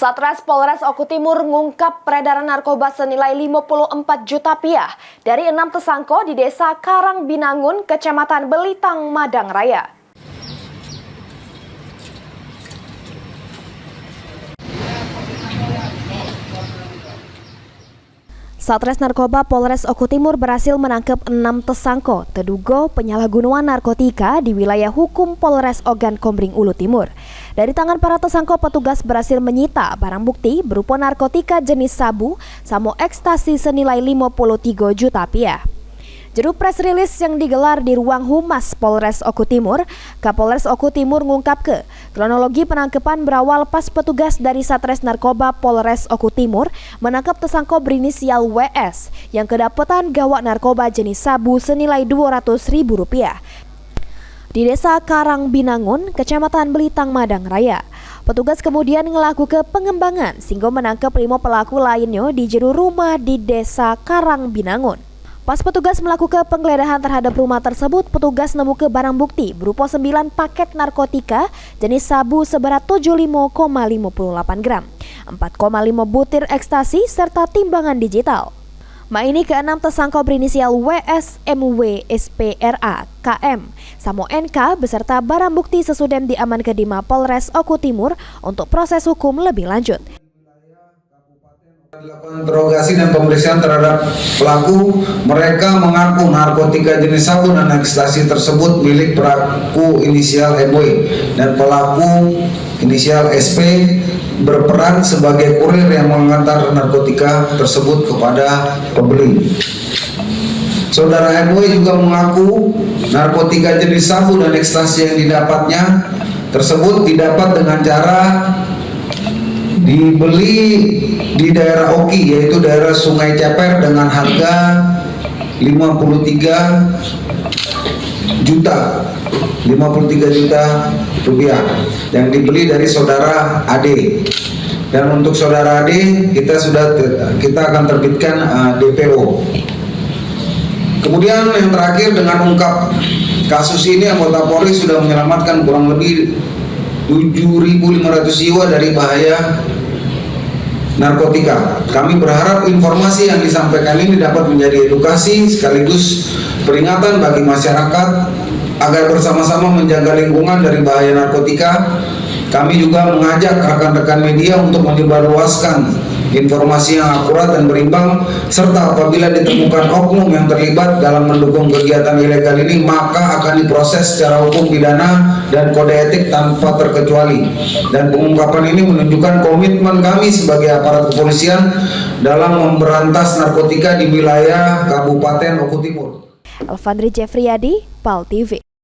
Satres Polres Oku Timur mengungkap peredaran narkoba senilai 54 juta rupiah dari 6 tersangka di Desa Karangbinangun, Kecamatan Belitang, Madang Raya. Satres Narkoba Polres Oku Timur berhasil menangkap 6 tersangka terduga penyalahgunaan narkotika di wilayah hukum Polres Ogan Kombring Ulu Timur. Dari tangan para tersangka, petugas berhasil menyita barang bukti berupa narkotika jenis sabu sama ekstasi senilai 53 juta rupiah. Juru press release yang digelar di ruang Humas Polres Oku Timur, Kapolres Oku Timur mengungkap kronologi penangkapan berawal pas petugas dari Satres Narkoba Polres Oku Timur menangkap tersangka berinisial WS yang kedapatan gawak narkoba jenis sabu senilai Rp200.000 di Desa Karangbinangun, Kecamatan Belitang, Madang Raya. Petugas kemudian melakukan pengembangan sehingga menangkap 5 pelaku lainnya di jero rumah di Desa Karangbinangun. Pas petugas melakukan penggeledahan terhadap rumah tersebut, petugas menemukan barang bukti berupa 9 paket narkotika jenis sabu seberat 75,58 gram, 4,5 butir ekstasi, serta timbangan digital. Ini ke-6 tersangka berinisial WS, MW, SPRA, KM, Samo NK beserta barang bukti sesudem diamankan di Mapolres Oku Timur untuk proses hukum lebih lanjut. Dilakukan interogasi dan pemeriksaan terhadap pelaku, mereka mengaku narkotika jenis sabu dan ekstasi tersebut milik pelaku inisial MW dan pelaku inisial SP berperan sebagai kurir yang mengantar narkotika tersebut kepada pembeli. Saudara MW juga mengaku narkotika jenis sabu dan ekstasi yang didapatnya tersebut didapat dengan cara dibeli di daerah Oki, yaitu daerah Sungai Ceper dengan harga 53 juta rupiah yang dibeli dari saudara Ade. Dan untuk saudara Ade kita akan terbitkan DPO. Kemudian yang terakhir, dengan ungkap kasus ini, anggota Polri sudah menyelamatkan kurang lebih 7.500 jiwa dari bahaya narkotika. Kami berharap informasi yang disampaikan ini dapat menjadi edukasi sekaligus peringatan bagi masyarakat agar bersama-sama menjaga lingkungan dari bahaya narkotika. Kami juga mengajak rekan-rekan media untuk menyebarluaskan informasi yang akurat dan berimbang, serta apabila ditemukan oknum yang terlibat dalam mendukung kegiatan ilegal ini, maka akan diproses secara hukum pidana dan kode etik tanpa terkecuali. Dan pengungkapan ini menunjukkan komitmen kami sebagai aparat kepolisian dalam memberantas narkotika di wilayah Kabupaten Oku Timur. Alfandri Jeffriyadi, PAL TV.